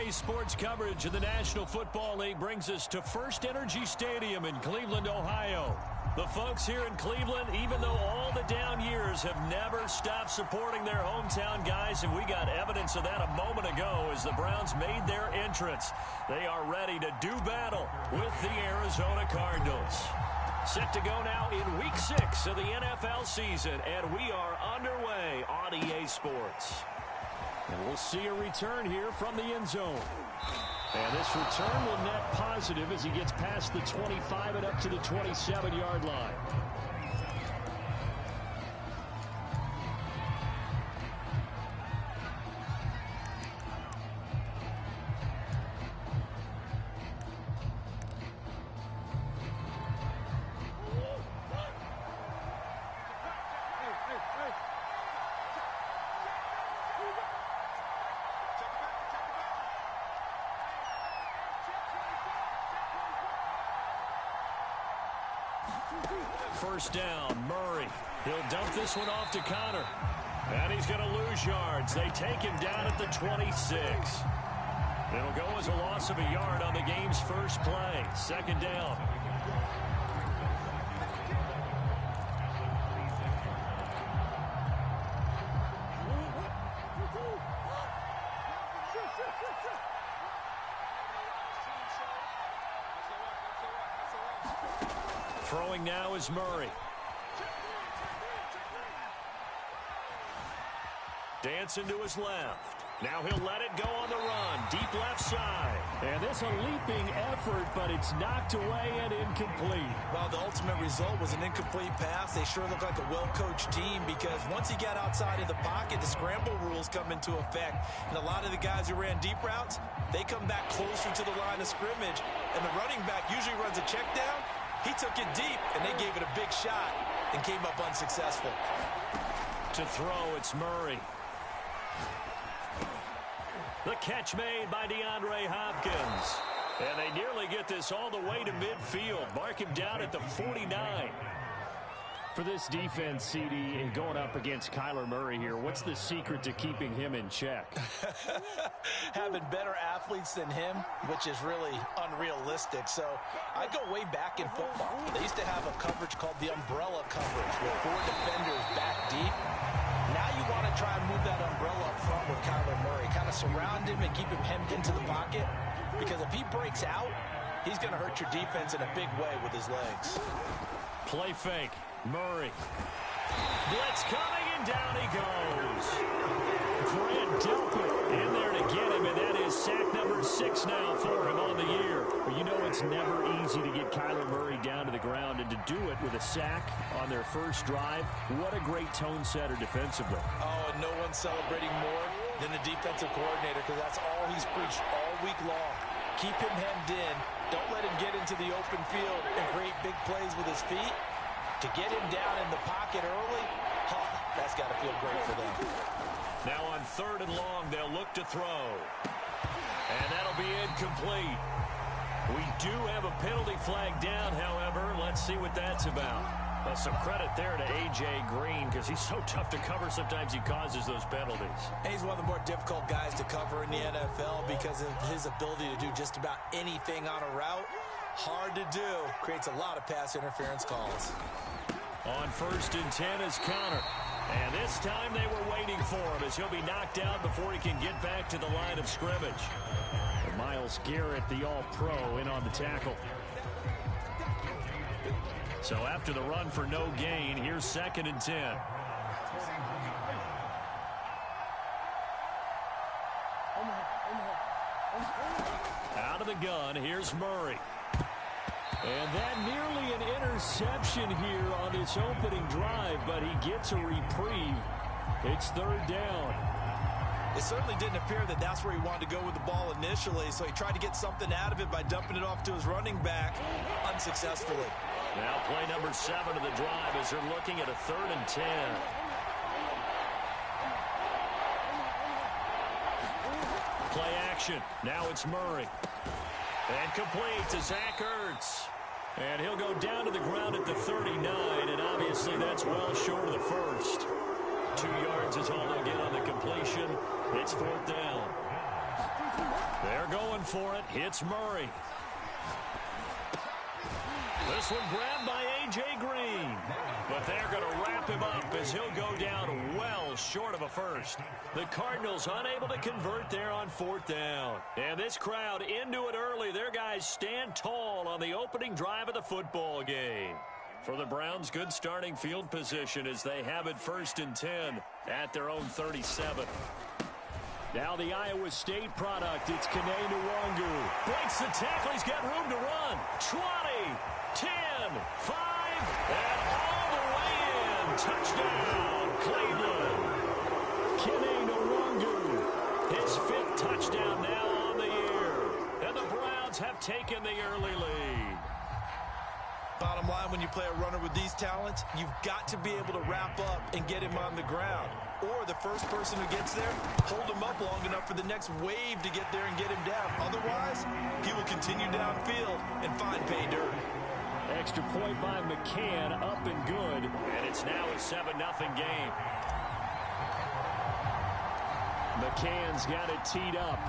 Today's sports coverage of the National Football League brings us to First Energy Stadium in Cleveland, Ohio. The folks here in Cleveland, even though all the down years, have never stopped supporting their hometown guys, and we got evidence of that a moment ago as the Browns made their entrance. They are ready to do battle with the Arizona Cardinals. Set to go now in Week 6 of the NFL season, and we are underway on EA Sports. And we'll see a return here from the end zone. And this return will net positive as he gets past the 25 and up to the 27-yard line. First down, Murray. He'll dump this one off to Connor. And he's going to lose yards. They take him down at the 26. It'll go as a loss of a yard on the game's first play. Second down. Throwing now is Murray. Dancing to his left. Now he'll let it go on the run. Deep left side. And this a leaping effort, but it's knocked away and incomplete. Well, the ultimate result was an incomplete pass. They sure look like a well-coached team because once he got outside of the pocket, the scramble rules come into effect. And a lot of the guys who ran deep routes, they come back closer to the line of scrimmage. And the running back usually runs a check down. He took it deep, and they gave it a big shot and came up unsuccessful. To throw, it's Murray. The catch made by DeAndre Hopkins. And they nearly get this all the way to midfield. Mark him down at the 49. For this defense, CD, and going up against Kyler Murray here, what's the secret to keeping him in check? Having better athletes than him, which is really unrealistic. So I go way back in football. They used to have a coverage called the umbrella coverage with 4 defenders back deep. Now you want to try and move that umbrella up front with Kyler Murray. Kind of surround him and keep him hemmed into the pocket. Because if he breaks out, he's going to hurt your defense in a big way with his legs. Play fake. Murray. Blitz coming, and down he goes. Grant Delpit in there to get him, and that is sack number 6 now for him on the year. Well, you know it's never easy to get Kyler Murray down to the ground, and to do it with a sack on their first drive, what a great tone setter defensively. Oh, and no one's celebrating more than the defensive coordinator because that's all he's preached all week long. Keep him hemmed in. Don't let him get into the open field and create big plays with his feet. To get him down in the pocket early, that's got to feel great for them. Now on 3rd and long, they'll look to throw. And that'll be incomplete. We do have a penalty flag down, however. Let's see what that's about. Well, some credit there to A.J. Green because he's so tough to cover. Sometimes he causes those penalties. And he's one of the more difficult guys to cover in the NFL because of his ability to do just about anything on a route. Hard to do. Creates a lot of pass interference calls. On 1st and 10 is Connor. And this time they were waiting for him as he'll be knocked out before he can get back to the line of scrimmage. And Myles Garrett, the All-Pro, in on the tackle. So after the run for no gain, here's 2nd and 10. Out of the gun, here's Murray. And that nearly an interception here on this opening drive, but he gets a reprieve. It's 3rd down. It certainly didn't appear that that's where he wanted to go with the ball initially, so he tried to get something out of it by dumping it off to his running back unsuccessfully. Now play number 7 of the drive as they're looking at a 3rd and 10. Play action. Now it's Murray. And complete to Zach Ertz. And he'll go down to the ground at the 39, and obviously that's well short of the first. 2 yards is all they'll get on the completion. It's 4th down. They're going for it. Hits Murray. This one grabbed by A.J. Green. But they're going to wrap him up as he'll go down well short of a first. The Cardinals unable to convert there on 4th down. And this crowd into it early. Their guys stand tall on the opening drive of the football game. For the Browns, good starting field position as they have it 1st and 10 at their own 37. Now the Iowa State product. It's Kene Nwangu. Breaks the tackle. He's got room to run. 20, 10, 5, and all the way in. Touchdown, Cleveland. Kene Nwangu. His 5th touchdown now on the year. And the Browns have taken the early lead. Bottom line, when you play a runner with these talents, you've got to be able to wrap up and get him on the ground. Or the first person who gets there, hold him up long enough for the next wave to get there and get him down. Otherwise, he will continue downfield and find pay dirt. Extra point by McCann, up and good. And it's now a 7-0 game. McCann's got it teed up.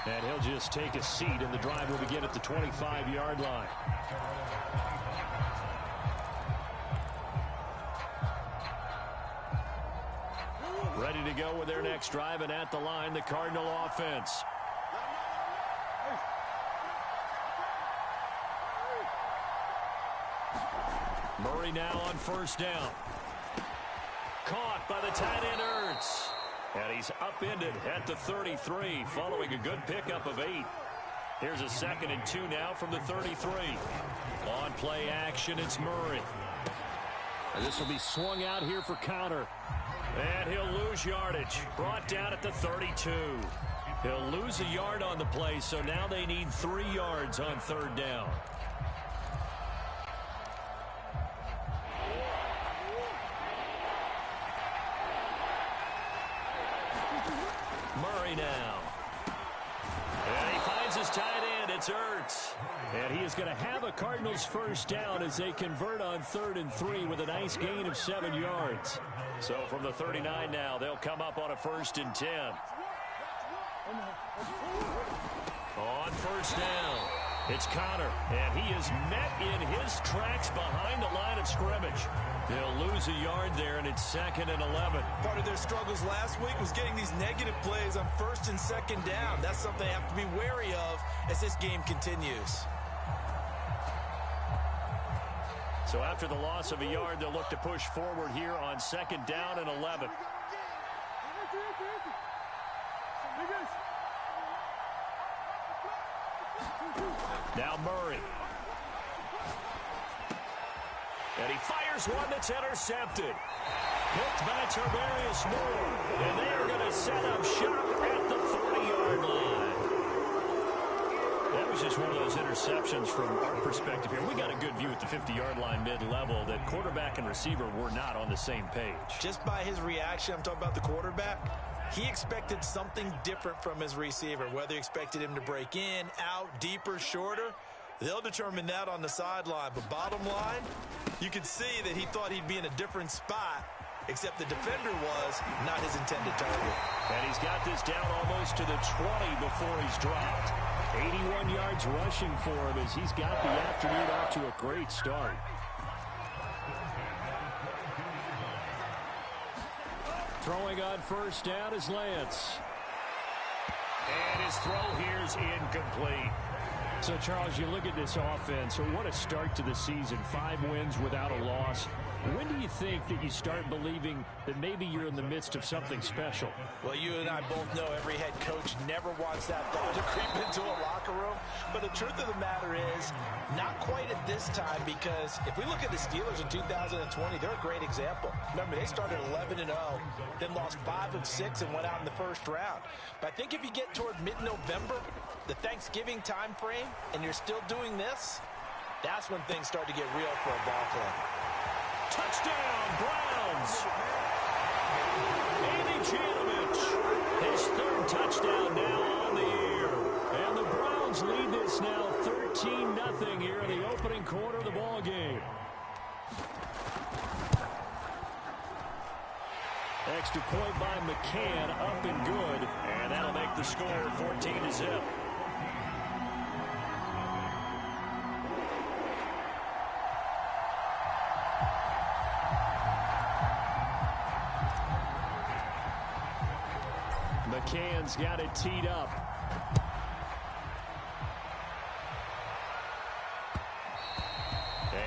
And he'll just take a seat, and the drive will begin at the 25-yard line. Ready to go with their next drive, and at the line, the Cardinal offense. Murray now on 1st down. Caught by the tight end Ertz. And he's upended at the 33 following a good pickup of 8. Here's a 2nd and 2 now from the 33. On play action, it's Murray. And this will be swung out here for counter. And he'll lose yardage. Brought down at the 32. He'll lose a yard on the play, so now they need 3 yards on 3rd down. Murray now. And he finds his tight end. It's Ertz. And he is going to have a Cardinals 1st down as they convert on 3rd and 3 with a nice gain of 7 yards. So from the 39 now, they'll come up on a 1st and 10. On 1st down, it's Connor. And he is met in his tracks behind the line of scrimmage. They'll lose a yard there, and it's 2nd and 11. Part of their struggles last week was getting these negative plays on 1st and 2nd down. That's something they have to be wary of as this game continues. So after the loss of a yard, they'll look to push forward here on 2nd down and 11. Now Murray. And he fires one that's intercepted. Picked by Tarvarius Moore. And they are going to set up shop at the 40-yard line. That was just one of those interceptions from our perspective here. We got a good view at the 50-yard line mid-level that quarterback and receiver were not on the same page. Just by his reaction, I'm talking about the quarterback, he expected something different from his receiver. Whether he expected him to break in, out, deeper, shorter, they'll determine that on the sideline. But bottom line, you could see that he thought he'd be in a different spot, except the defender was not his intended target. And he's got this down almost to the 20 before he's dropped. 81 yards rushing for him as he's got the afternoon off to a great start. Throwing on 1st down is Lance. And his throw here is incomplete. So, Charles, you look at this offense, what a start to the season. 5 wins without a loss. When do you think that you start believing that maybe you're in the midst of something special? Well, you and I both know every head coach never wants that thought to creep into a locker room. But the truth of the matter is, not quite at this time, because if we look at the Steelers in 2020, they're a great example. Remember, they started 11-0, then lost 5 of 6 and went out in the 1st round. But I think if you get toward mid-November, the Thanksgiving time frame, and you're still doing this, that's when things start to get real for a ball club. Touchdown, Browns! Andy Janovich, his 3rd touchdown now on the year. And the Browns lead this now 13-0 here in the opening quarter of the ball game. Extra point by McCann, up and good. And that'll make the score 14-0. McCann's got it teed up.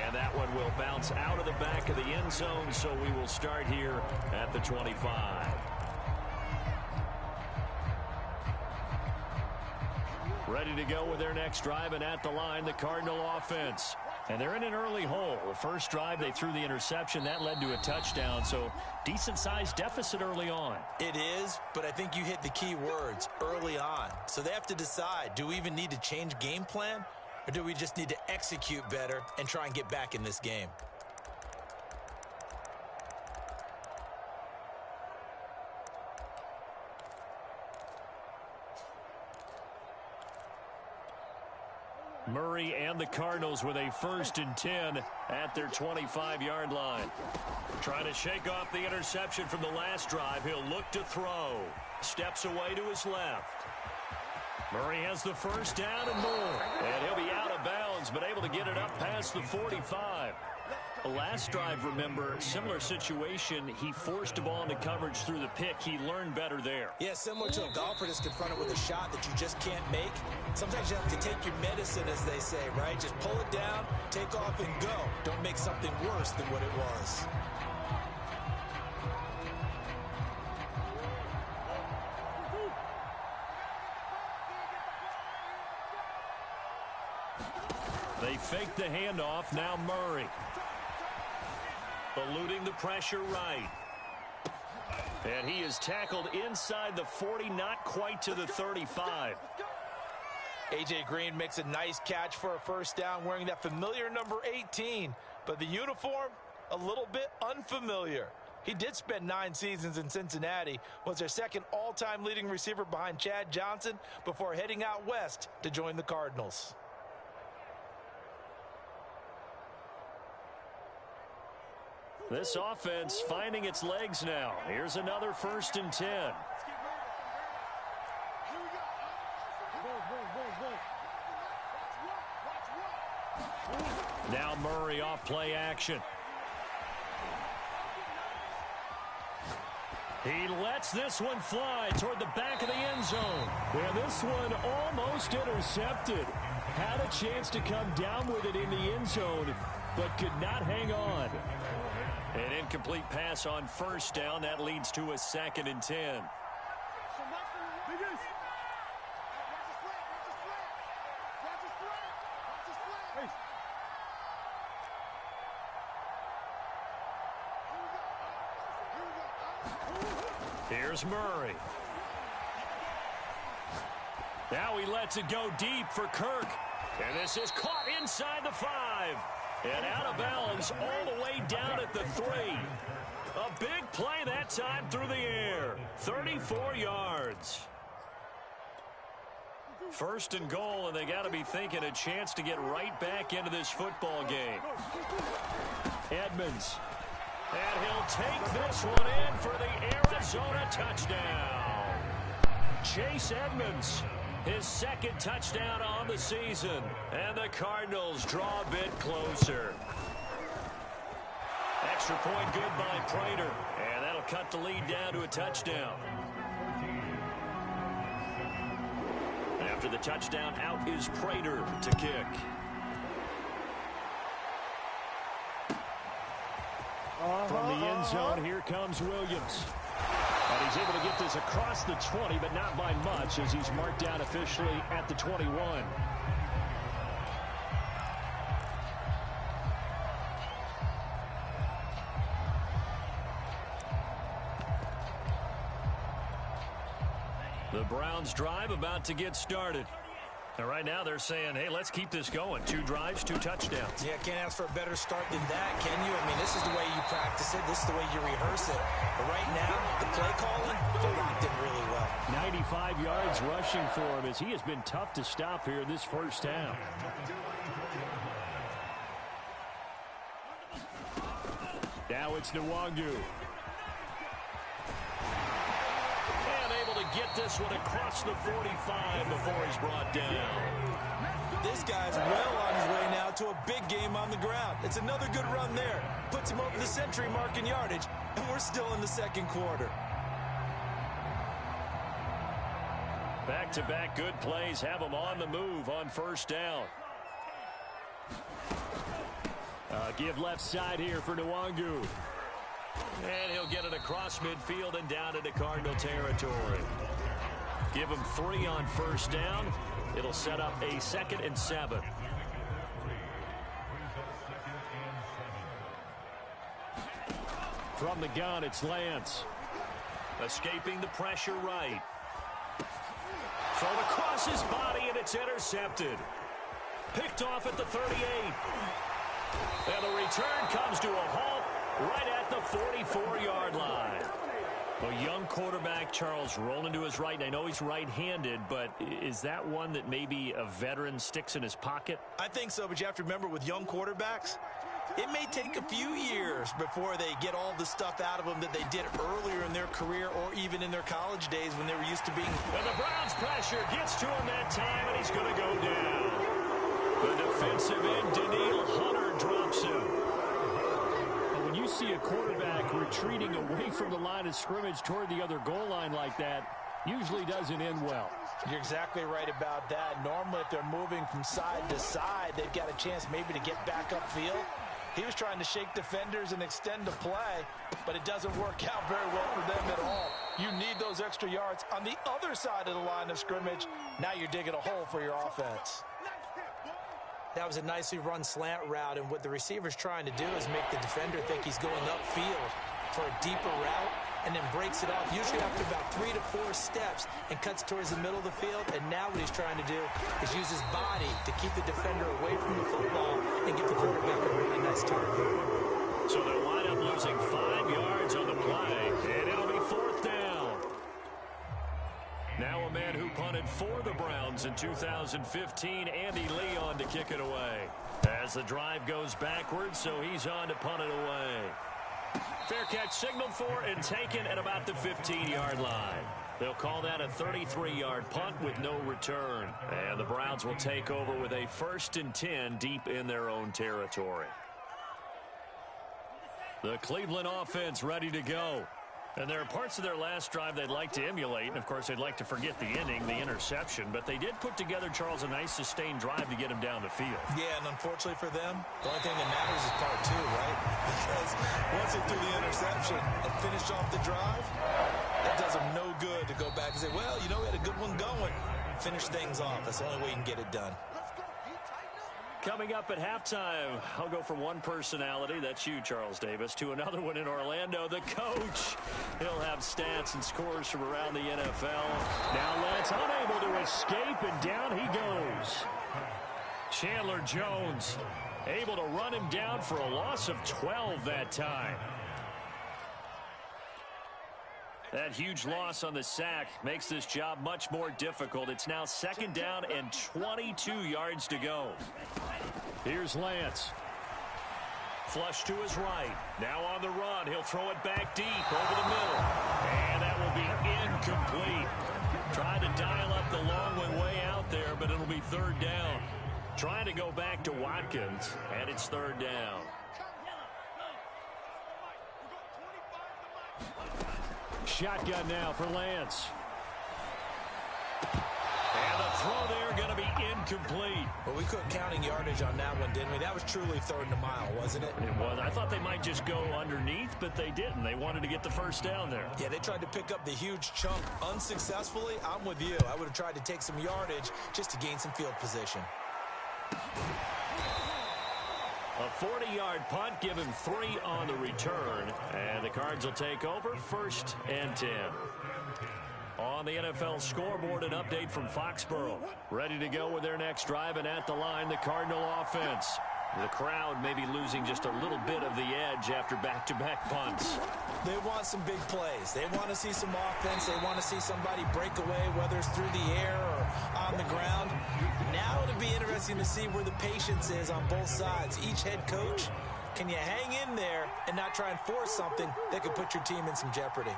And that one will bounce out of the back of the end zone, so we will start here at the 25. Ready to go with their next drive, and at the line, the Cardinal offense. And they're in an early hole. The first drive, they threw the interception. That led to a touchdown, so decent-sized deficit early on. It is, but I think you hit the key words, early on. So they have to decide, do we even need to change game plan, or do we just need to execute better and try and get back in this game? Murray and the Cardinals with a 1st and 10 at their 25-yard line. Trying to shake off the interception from the last drive. He'll look to throw. Steps away to his left. Murray has the first down and more. And he'll be out of bounds, but able to get it up past the 45. The last drive, remember, similar situation. He forced a ball into coverage through the pick. He learned better there. Yeah, similar to a golfer that's confronted with a shot that you just can't make. Sometimes you have to take your medicine, as they say, right? Just pull it down, take off, and go. Don't make something worse than what it was. They fake the handoff. Now Murray. Eluding the pressure right. And he is tackled inside the 40, not quite to the 35. A.J. Green makes a nice catch for a first down wearing that familiar number 18. But the uniform, a little bit unfamiliar. He did spend 9 seasons in Cincinnati, was their second all-time leading receiver behind Chad Johnson before heading out west to join the Cardinals. This offense finding its legs now. Here's another 1st and 10. Now Murray off play action. He lets this one fly toward the back of the end zone. And this one almost intercepted. Had a chance to come down with it in the end zone, but could not hang on. An incomplete pass on first down. That leads to a 2nd and 10. Here's Murray. Now he lets it go deep for Kirk. And this is caught inside the 5. And out of bounds all the way down at the 3. A big play that time through the air. 34 yards. 1st and goal, and they got to be thinking a chance to get right back into this football game. Edmonds. And he'll take this one in for the Arizona touchdown. Chase Edmonds. His 2nd touchdown on the season. And the Cardinals draw a bit closer. Extra point good by Prater. And that'll cut the lead down to a touchdown. After the touchdown, out is Prater to kick. From the end zone, here comes Williams. And he's able to get this across the 20, but not by much, as he's marked down officially at the 21. The Browns drive about to get started. And right now they're saying, hey, let's keep this going. 2 drives, 2 touchdowns. Yeah, can't ask for a better start than that, can you? I mean, this is the way you practice it. This is the way you rehearse it. But right now, the play calling, they're locked in really well. 95 yards rushing for him, as he has been tough to stop here this first half. Now it's Nwangu. get this one across the 45 before he's brought down. This guy's well on his way now to a big game on the ground. It's another good run there. Puts him over the century mark in yardage, and we're still in the second quarter. Back-to-back good plays have him on the move on first down. Give left side here for Nwangu. And he'll get it across midfield and down into Cardinal territory. Give him 3 on first down. It'll set up a 2nd and 7. From the gun, it's Lance. Escaping the pressure right. Thrown across his body, and it's intercepted. Picked off at the 38. And the return comes to a halt right at the 44-yard line. A young quarterback, Charles, rolling to his right. I know he's right-handed, but is that one that maybe a veteran sticks in his pocket? I think so, but you have to remember with young quarterbacks, it may take a few years before they get all the stuff out of them that they did earlier in their career or even in their college days when they were used to being... And the Browns pressure gets to him that time, and he's going to go down. The defensive end, Daniil Hunter, drops him. When you see a quarterback retreating away from the line of scrimmage toward the other goal line like that, usually doesn't end well. You're exactly right about that. Normally, if they're moving from side to side, they've got a chance maybe to get back upfield. He was trying to shake defenders and extend the play, but it doesn't work out very well for them at all. You need those extra yards on the other side of the line of scrimmage. Now you're digging a hole for your offense. That was a nicely run slant route, and what the receiver's trying to do is make the defender think he's going upfield for a deeper route, and then breaks it off, usually after about 3 to 4 steps, and cuts towards the middle of the field. And now what he's trying to do is use his body to keep the defender away from the football and give the quarterback a really nice target. So they'll wind up losing 5 yards on the play, and it'll be 4th down. Now a man who punted for the Browns in 2015, Andy Leon, to kick it away. As the drive goes backwards, so he's on to punt it away. Fair catch signaled for and taken at about the 15-yard line. They'll call that a 33-yard punt with no return. And the Browns will take over with a 1st and 10 deep in their own territory. The Cleveland offense ready to go. And there are parts of their last drive they'd like to emulate. And, of course, they'd like to forget the ending, the interception. But they did put together, Charles, a nice sustained drive to get him down the field. Yeah, and unfortunately for them, the only thing that matters is part 2, right? Because once they threw the interception and finished off the drive, that does them no good to go back and say, well, you know, we had a good one going. Finish things off. That's the only way you can get it done. Coming up at halftime, I'll go from one personality, that's you, Charles Davis, to another one in Orlando, the coach. He'll have stats and scores from around the NFL. Now Lance unable to escape, and down he goes. Chandler Jones able to run him down for a loss of 12 that time. That huge loss on the sack makes this job much more difficult. It's now 2nd down and 22 yards to go. Here's Lance. Flush to his right. Now on the run. He'll throw it back deep over the middle. And that will be incomplete. Tried to dial up the long one way out there, but it'll be 3rd down. Trying to go back to Watkins, and it's 3rd down. Shotgun now for Lance. And the throw there going to be incomplete. Well, we couldn't counting yardage on that one, didn't we? That was truly 3rd and a mile, wasn't it? It was. I thought they might just go underneath, but they didn't. They wanted to get the 1st down there. Yeah, they tried to pick up the huge chunk unsuccessfully. I'm with you. I would have tried to take some yardage just to gain some field position. A 40-yard punt, give him 3 on the return. And the Cards will take over 1st and 10. On the NFL scoreboard, an update from Foxborough. Ready to go with their next drive, and at the line, the Cardinal offense. The crowd may be losing just a little bit of the edge after back-to-back punts. They want some big plays. They want to see some offense. They want to see somebody break away, whether it's through the air or on the ground. Now it'll be interesting to see where the patience is on both sides. Each head coach, can you hang in there and not try and force something that could put your team in some jeopardy?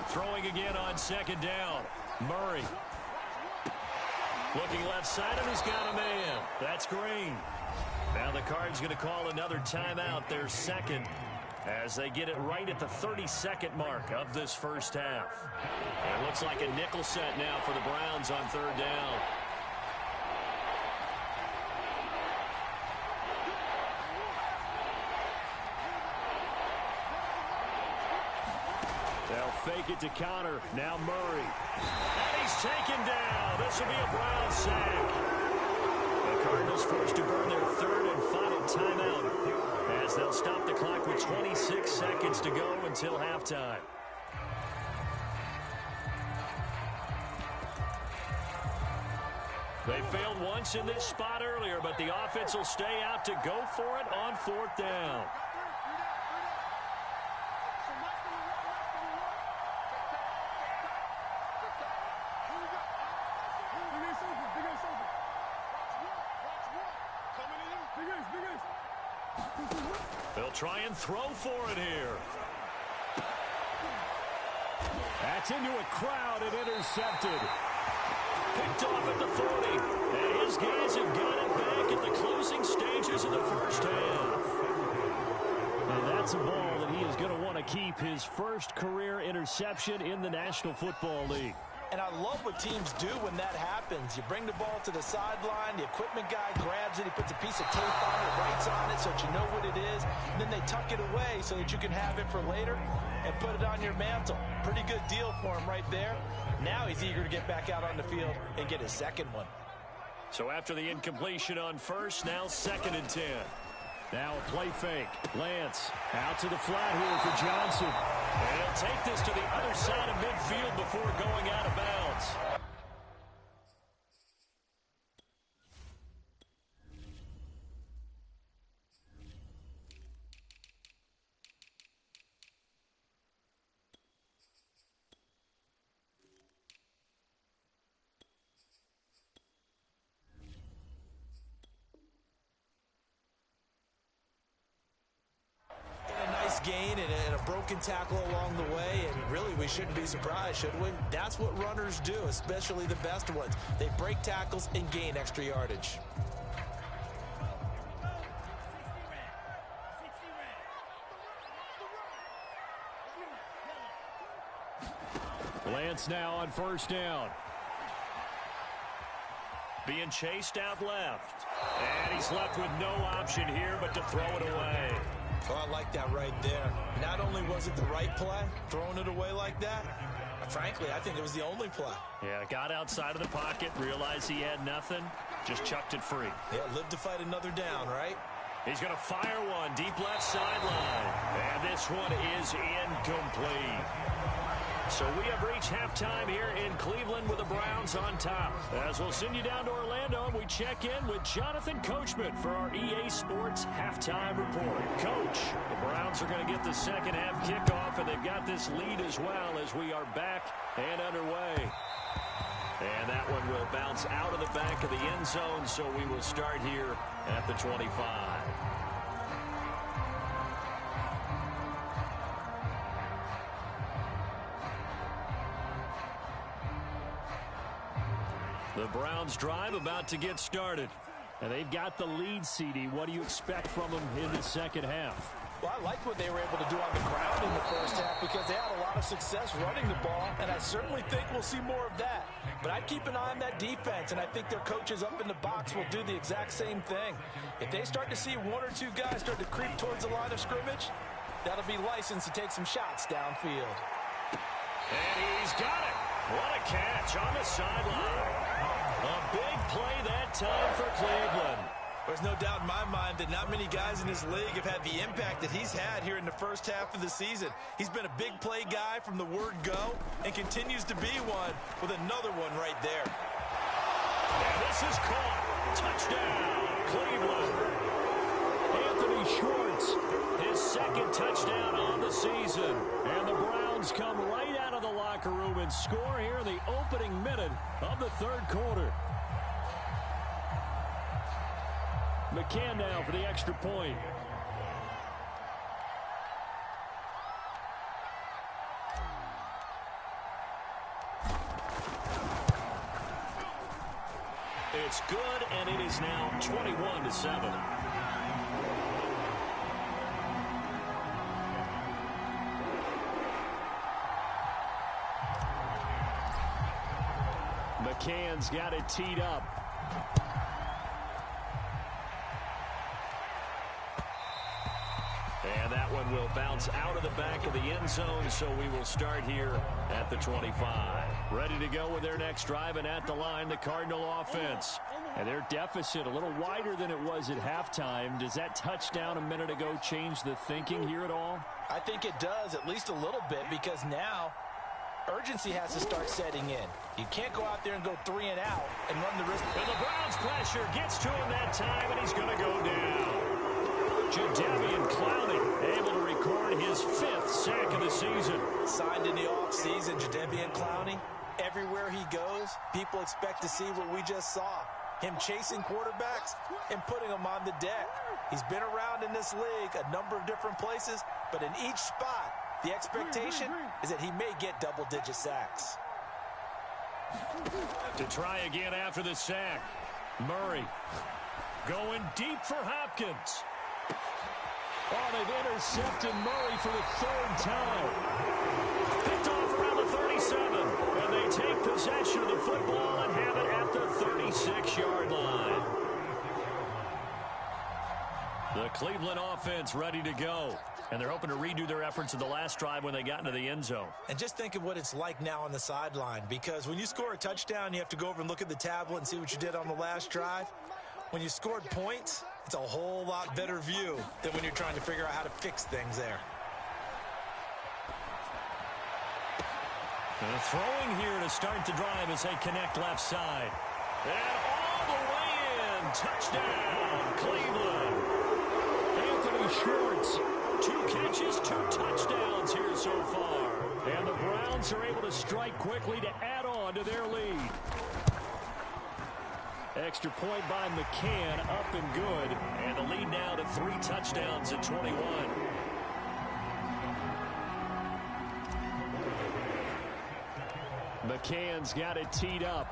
Throwing again on second down. Murray. Looking left side, and he's got a man. That's Green. Now the Cards going to call another timeout, their second, as they get it right at the 32nd mark of this first half. It looks like a nickel set now for the Browns on third down. They'll fake it to counter. Now Murray. And he's taken down. This will be a Brown sack. The Cardinals forced to burn their third and final timeout as they'll stop the clock with 26 seconds to go until halftime. They failed once in this spot earlier, but the offense will stay out to go for it on fourth down. They'll try and throw for it here. That's into a crowd and intercepted. Picked off at the 40. And his guys have got it back at the closing stages of the first half. And that's a ball that he is going to want to keep, his first career interception in the National Football League. And I love what teams do when that happens. You bring the ball to the sideline, the equipment guy grabs it, he puts a piece of tape on it, writes on it so that you know what it is, and then they tuck it away so that you can have it for later and put it on your mantle. Pretty good deal for him right there. Now he's eager to get back out on the field and get his second one. So after the incompletion on first, now 2nd and 10. Now a play fake. Lance out to the flat here for Johnson. And he'll take this to the other side of midfield before going out of bounds. Gain and a broken tackle along the way, and really we shouldn't be surprised, should we? That's what runners do, especially the best ones. They break tackles and gain extra yardage. Lance now on first down. Being chased out left. And he's left with no option here but to throw it away. Oh, I like that right there. Not only was it the right play, throwing it away like that, frankly, I think it was the only play. Yeah, got outside of the pocket, realized he had nothing, just chucked it free. Yeah, lived to fight another down, right? He's going to fire one deep left sideline. And this one is incomplete. So we have reached halftime here in Cleveland with the Browns on top. As we'll send you down to Orlando, and we check in with Jonathan Coachman for our EA Sports Halftime Report. Coach, the Browns are going to get the second half kickoff, and they've got this lead as well as we are back and underway. And that one will bounce out of the back of the end zone, so we will start here at the 25. The Browns drive about to get started. And they've got the lead, CD. What do you expect from them in the second half? Well, I liked what they were able to do on the ground in the first half because they had a lot of success running the ball, and I certainly think we'll see more of that. But I'd keep an eye on that defense, and I think their coaches up in the box will do the exact same thing. If they start to see one or two guys start to creep towards the line of scrimmage, that'll be licensed to take some shots downfield. And he's got it. What a catch on the sideline. A big play that time for Cleveland. There's no doubt in my mind that not many guys in this league have had the impact that he's had here in the first half of the season. He's been a big play guy from the word go and continues to be one with another one right there. And this is caught. Touchdown, Cleveland. Anthony Schwartz, his second touchdown on the season. And the Browns come right out of the locker room and score here in the opening minute of the third quarter. McCann now for the extra point. It's good, and it is now 21-7. McCann's got it teed up. And that one will bounce out of the back of the end zone, so we will start here at the 25. Ready to go with their next drive, and at the line, the Cardinal offense. And their deficit a little wider than it was at halftime. Does that touchdown a minute ago change the thinking here at all? I think it does, at least a little bit, because now urgency has to start setting in. You can't go out there and go 3 and out and run the risk. And the Browns pressure gets to him that time, and he's going to go down. Justyn able to record his 5th sack of the season. Signed in the offseason, Justyn, everywhere he goes, people expect to see what we just saw. Him chasing quarterbacks and putting them on the deck. He's been around in this league a number of different places, but in each spot, the expectation is that he may get double-digit sacks. To try again after the sack. Murray going deep for Hopkins. Oh, they've intercepted Murray for the 3rd time. Picked off around the 37. And they take possession of the football and have it at the 36-yard line. The Cleveland offense ready to go. And they're hoping to redo their efforts in the last drive when they got into the end zone. And just think of what it's like now on the sideline. Because when you score a touchdown, you have to go over and look at the tablet and see what you did on the last drive. When you scored points, it's a whole lot better view than when you're trying to figure out how to fix things there. And throwing here to start the drive as they connect left side. And all the way in. Touchdown, Cleveland. Anthony Schwartz, 2 catches, 2 touchdowns here so far. And the Browns are able to strike quickly to add on to their lead. Extra point by McCann, up and good. And the lead now to 3 touchdowns at 21. McCann's got it teed up.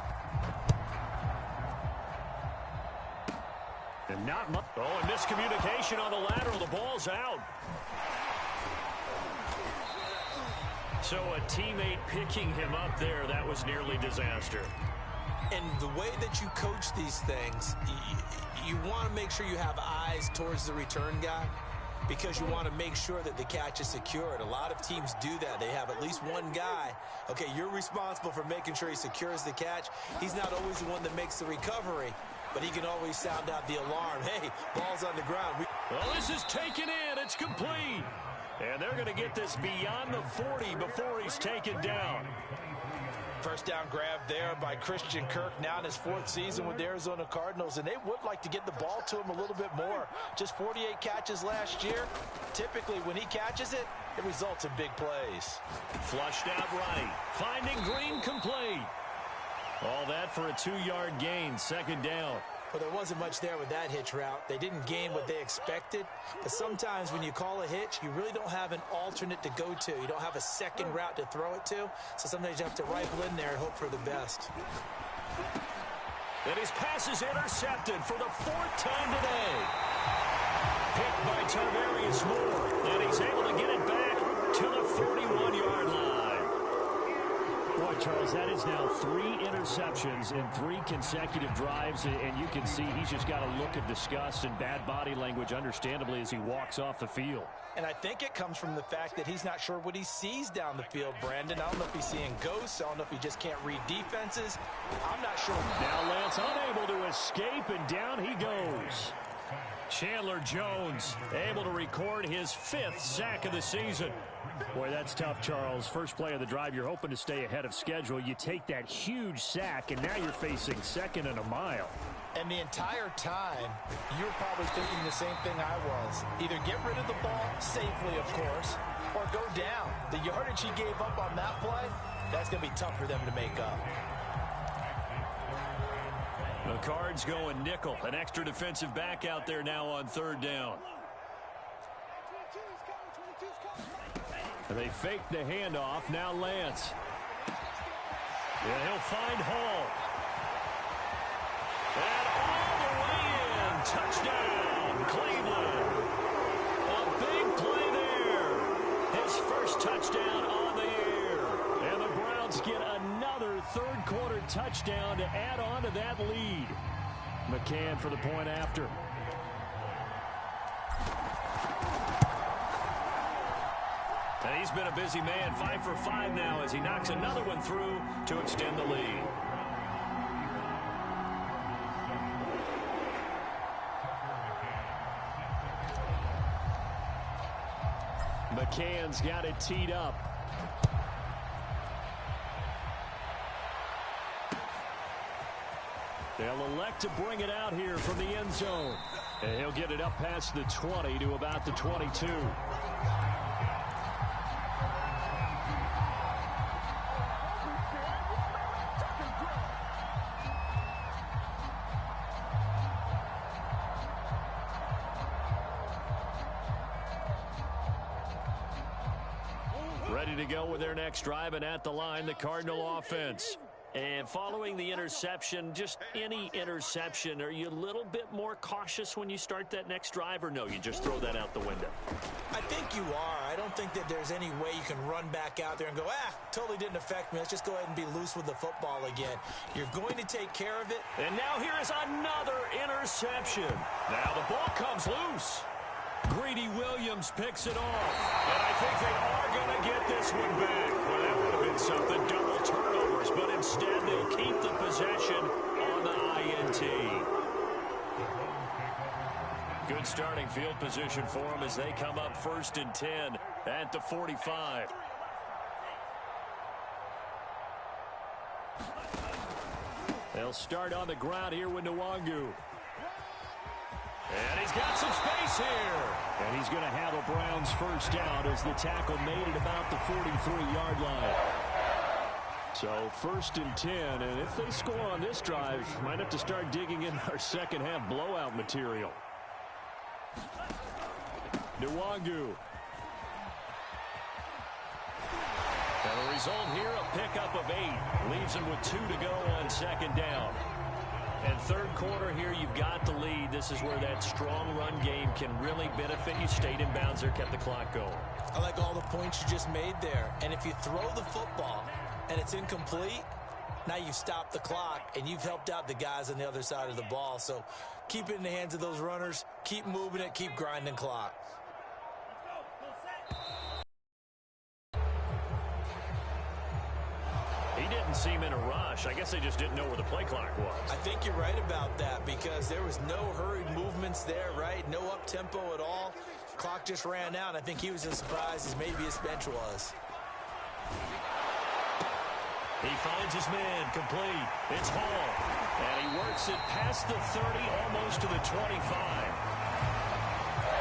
And not much. Oh, and miscommunication on the lateral. The ball's out. So a teammate picking him up there, that was nearly disaster. And the way that you coach these things, you want to make sure you have eyes towards the return guy because you want to make sure that the catch is secured. A lot of teams do that. They have at least one guy. Okay, you're responsible for making sure he secures the catch. He's not always the one that makes the recovery, but he can always sound out the alarm. Hey, ball's on the ground. Well, this is taken in. It's complete. And they're going to get this beyond the 40 before he's taken down. First down grab there by Christian Kirk, now in his 4th season with the Arizona Cardinals, and they would like to get the ball to him a little bit more. Just 48 catches last year. Typically, when he catches it, it results in big plays. Flushed out right, finding Green complete. All that for a 2-yard gain, 2nd down. Well, there wasn't much there with that hitch route. They didn't gain what they expected. But sometimes when you call a hitch, you really don't have an alternate to go to. You don't have a second route to throw it to. So sometimes you have to rifle in there and hope for the best. And his pass is intercepted for the 4th time today. Picked by Tarvarius Moore. And he's able to get it back to the 41-yard line. Boy, Charles, that is now 3 interceptions in 3 consecutive drives, and you can see he's just got a look of disgust and bad body language, understandably, as he walks off the field. And I think it comes from the fact that he's not sure what he sees down the field, Brandon. I don't know if he's seeing ghosts. I don't know if he just can't read defenses. I'm not sure. Now Lance unable to escape, and down he goes. Chandler Jones able to record his 5th sack of the season. Boy, that's tough, Charles. First play of the drive, you're hoping to stay ahead of schedule. You take that huge sack, and now you're facing 2nd and a mile. And the entire time, you're probably thinking the same thing I was. Either get rid of the ball, safely, of course, or go down. The yardage he gave up on that play, that's going to be tough for them to make up. The Cards going nickel. An extra defensive back out there now on 3rd down. They fake the handoff. Now Lance. And he'll find Hall. And all the way in. Touchdown, Cleveland. A big play there. His first touchdown on the year. And the Browns get another third-quarter touchdown to add on to that lead. McCann for the point after. And he's been a busy man, 5 for 5 now as he knocks another one through to extend the lead. McCann's got it teed up. They'll elect to bring it out here from the end zone. And he'll get it up past the 20 to about the 22. Ready to go with their next drive, and at the line, the Cardinal offense. And following the interception, just any interception, are you a little bit more cautious when you start that next drive, or no, you just throw that out the window? I think you are. I don't think that there's any way you can run back out there and go, totally didn't affect me. Let's just go ahead and be loose with the football again. You're going to take care of it. And now here is another interception. Now the ball comes loose. Greedy Williams picks it off. And I think they are going to get this one back. Well, that would have been something, double turnovers. But instead, they'll keep the possession on the INT. Good starting field position for them as they come up 1st and 10 at the 45. They'll start on the ground here with Nwangu. And he's got some space here. And he's going to have a Browns first down as the tackle made it about the 43-yard line. So 1st and 10, and if they score on this drive, might have to start digging in our second half blowout material. Nwangu. And the result here, a pickup of 8. Leaves him with 2 to go on 2nd down. And third quarter here, you've got the lead. This is where that strong run game can really benefit you. Stayed in bounds there, kept the clock going. I like all the points you just made there. And if you throw the football and it's incomplete, now you've stopped the clock and you've helped out the guys on the other side of the ball. So keep it in the hands of those runners. Keep moving it. Keep grinding clock. He didn't seem in a rush. I guess they just didn't know where the play clock was. I think you're right about that because there was no hurried movements there, right? No up-tempo at all. Clock just ran out. I think he was as surprised as maybe his bench was. He finds his man complete. It's Hall. And he works it past the 30, almost to the 25.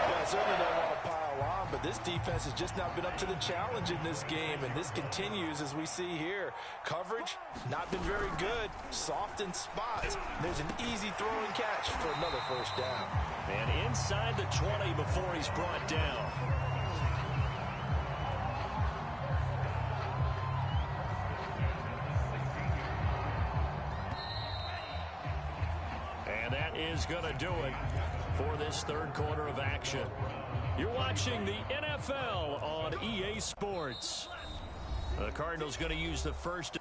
Yeah, I certainly don't want to pile on, but this defense has just not been up to the challenge in this game, and this continues as we see here. Coverage, not been very good. Soft in spots. There's an easy throw and catch for another first down. And inside the 20 before he's brought down. And that is going to do it for this third quarter of action. You're watching the NFL on EA Sports. The Cardinals going to use the first